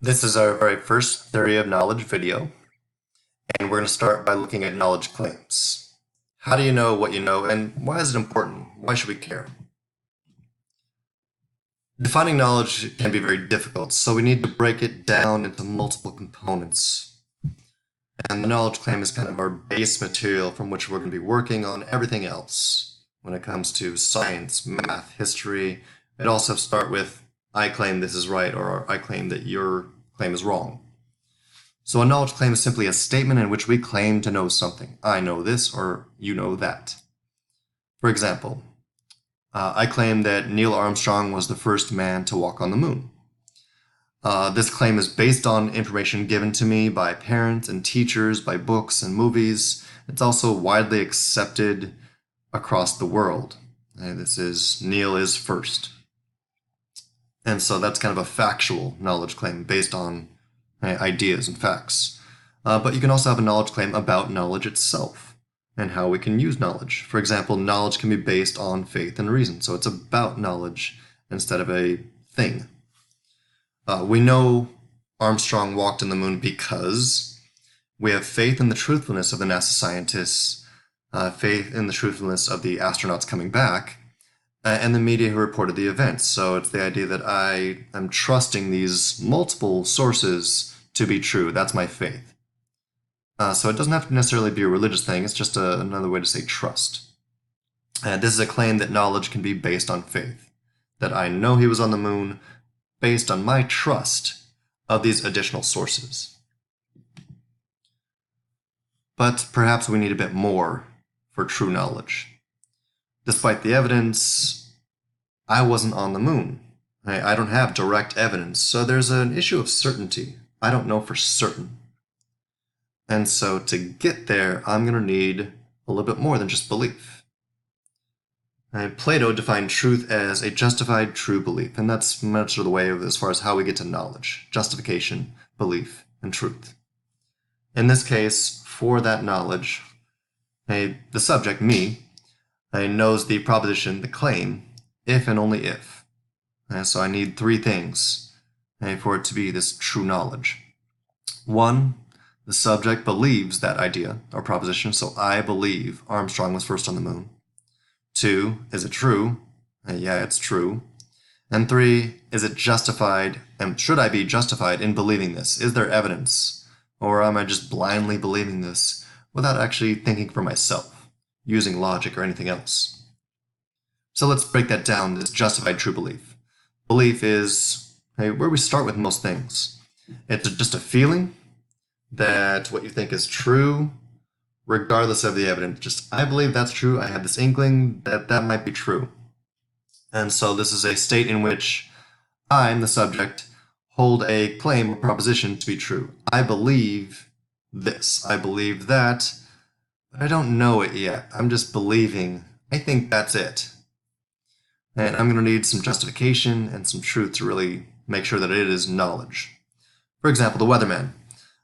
This is our very first theory of knowledge video, and we're going to start by looking at knowledge claims. How do you know what you know, and why is it important? Why should we care? Defining knowledge can be very difficult, so we need to break it down into multiple components. And the knowledge claim is kind of our base material from which we're going to be working on everything else. When it comes to science, math, history, it also start with, I claim this is right, or I claim that your claim is wrong. So a knowledge claim is simply a statement in which we claim to know something. I know this, or you know that. For example, I claim that Neil Armstrong was the first man to walk on the moon. This claim is based on information given to me by parents and teachers, by books and movies. It's also widely accepted across the world. This is Neil is first. And so that's kind of a factual knowledge claim based on ideas and facts. But you can also have a knowledge claim about knowledge itself and how we can use knowledge. For example, knowledge can be based on faith and reason. So it's about knowledge instead of a thing. We know Armstrong walked on the moon because we have faith in the truthfulness of the NASA scientists, faith in the truthfulness of the astronauts coming back, and the media who reported the events. So it's the idea that I am trusting these multiple sources to be true. That's my faith. So it doesn't have to necessarily be a religious thing. It's just another way to say trust. This is a claim that knowledge can be based on faith. That I know he was on the moon based on my trust of these additional sources. But perhaps we need a bit more for true knowledge. Despite the evidence, I wasn't on the moon. I don't have direct evidence, so there's an issue of certainty. I don't know for certain. And so to get there, I'm going to need a little bit more than just belief. Plato defined truth as a justified true belief, and that's much of the way as far as how we get to knowledge: justification, belief, and truth. In this case, for that knowledge, the subject, me, knows the proposition, the claim, if and only if. So I need three things for it to be this true knowledge. One, the subject believes that idea or proposition, so I believe Armstrong was first on the moon. Two, is it true? Yeah, it's true. And three, is it justified, and should I be justified in believing this? Is there evidence? Or am I just blindly believing this without actually thinking for myself, using logic or anything else? So let's break that down, this justified true belief. Belief is where we start with most things. It's just a feeling that what you think is true, regardless of the evidence. Just, I believe that's true. I have this inkling that that might be true. And so this is a state in which I'm the subject, hold a claim or proposition to be true. I believe this. I believe that, but I don't know it yet. I'm just believing. I think that's it. And I'm going to need some justification and some truth to really make sure that it is knowledge. For example, the weatherman.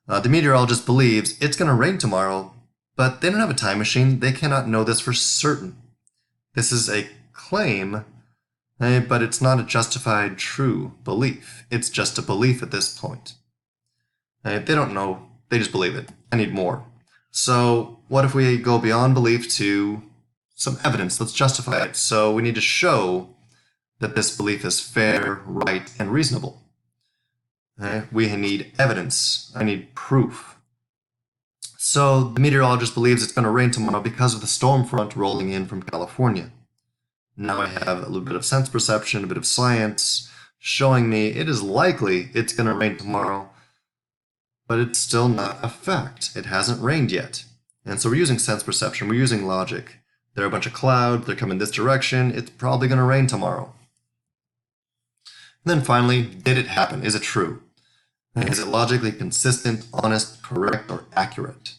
The meteorologist believes it's going to rain tomorrow, but they don't have a time machine. They cannot know this for certain. This is a claim, but it's not a justified true belief. It's just a belief at this point. They don't know. They just believe it. I need more. So what if we go beyond belief to some evidence? Let's justify it. So we need to show that this belief is fair, right, and reasonable. We need evidence. I need proof. So the meteorologist believes it's going to rain tomorrow because of the storm front rolling in from California. Now I have a little bit of sense perception, a bit of science, showing me it is likely it's going to rain tomorrow, but it's still not a fact. It hasn't rained yet. And so we're using sense perception, we're using logic. There are a bunch of clouds, they're coming this direction, it's probably going to rain tomorrow. And then finally, did it happen? Is it true? Is it logically consistent, honest, correct, or accurate?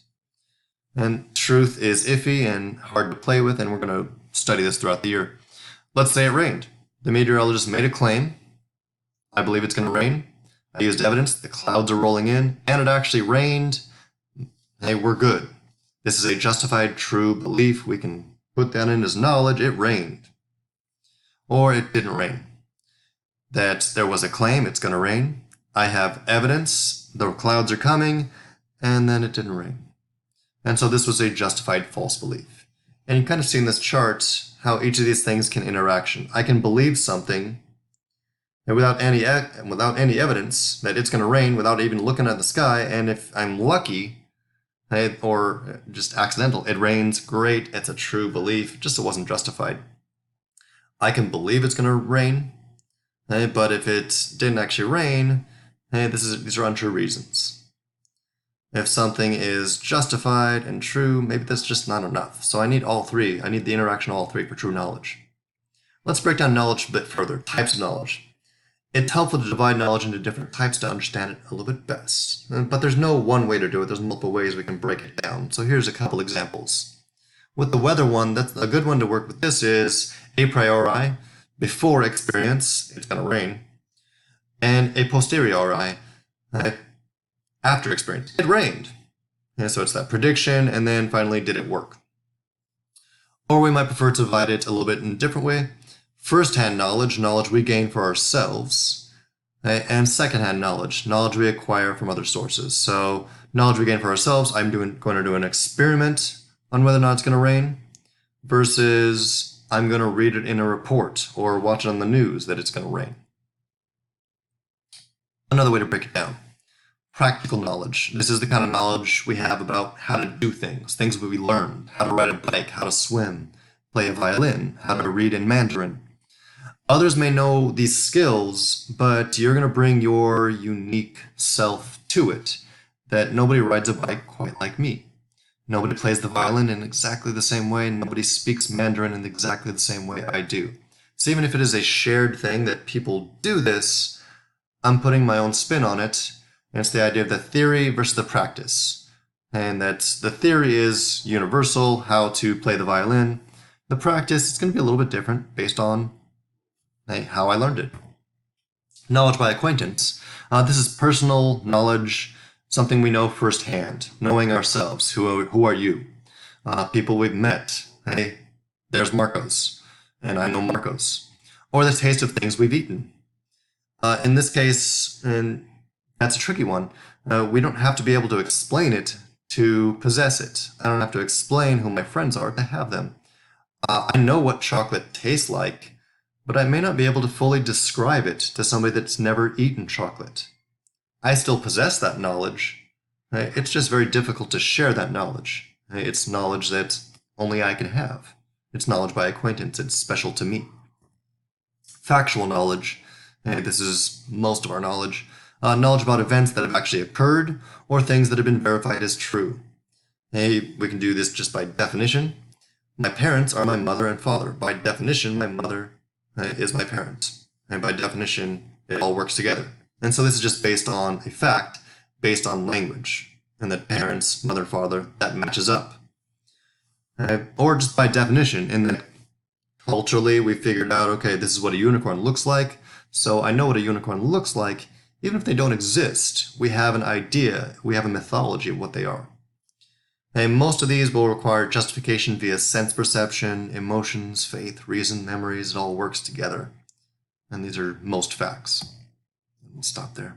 And truth is iffy and hard to play with, and we're going to study this throughout the year. Let's say it rained. The meteorologist made a claim. I believe it's going to rain. I used evidence. The clouds are rolling in, and it actually rained. Hey, we're good. This is a justified true belief. We can put that in as knowledge. It rained. Or it didn't rain. That there was a claim, it's going to rain. I have evidence, the clouds are coming, and then it didn't rain. And so this was a justified false belief. And you kind of see in this chart how each of these things can interaction. I can believe something and without any evidence that it's going to rain without even looking at the sky, and if I'm lucky, or just accidental, it rains, great, it's a true belief, just it wasn't justified. I can believe it's going to rain, but if it didn't actually rain, these are untrue reasons. If something is justified and true, maybe that's just not enough. So I need all three. I need the interaction of all three for true knowledge. Let's break down knowledge a bit further. Types of knowledge. It's helpful to divide knowledge into different types to understand it a little bit best. But there's no one way to do it. There's multiple ways we can break it down. So here's a couple examples. With the weather one, that's a good one to work with. This is a priori, before experience, it's going to rain, and a posteriori, after experience, it rained. And so it's that prediction, and then finally, did it work? Or we might prefer to divide it a little bit in a different way. First-hand knowledge, knowledge we gain for ourselves, and second-hand knowledge, knowledge we acquire from other sources. So knowledge we gain for ourselves, I'm going to do an experiment on whether or not it's going to rain, versus I'm going to read it in a report or watch it on the news that it's going to rain. Another way to break it down. Practical knowledge. This is the kind of knowledge we have about how to do things that we learned, how to ride a bike, how to swim, play a violin, how to read in Mandarin. Others may know these skills, but you're going to bring your unique self to it, that nobody rides a bike quite like me. Nobody plays the violin in exactly the same way. Nobody speaks Mandarin in exactly the same way I do. So even if it is a shared thing that people do this, I'm putting my own spin on it. And it's the idea of the theory versus the practice. And that the theory is universal, how to play the violin. The practice is going to be a little bit different based on how I learned it. Knowledge by acquaintance. This is personal knowledge, something we know firsthand, knowing ourselves. Who are you? People we've met. Hey, there's Marcos, and I know Marcos. Or the taste of things we've eaten. In this case, and that's a tricky one, we don't have to be able to explain it to possess it. I don't have to explain who my friends are to have them. I know what chocolate tastes like, but I may not be able to fully describe it to somebody that's never eaten chocolate. I still possess that knowledge. It's just very difficult to share that knowledge. It's knowledge that only I can have. It's knowledge by acquaintance. It's special to me. Factual knowledge. This is most of our knowledge. Knowledge about events that have actually occurred or things that have been verified as true. We can do this just by definition. My parents are my mother and father. By definition, my mother is my parent. And by definition, it all works together. And so this is just based on a fact, based on language. And that parents, mother, father, that matches up. Or just by definition, in that culturally we figured out, okay, this is what a unicorn looks like. So I know what a unicorn looks like. Even if they don't exist, we have an idea, we have a mythology of what they are. And most of these will require justification via sense perception, emotions, faith, reason, memories. It all works together. And these are most facts. We'll stop there.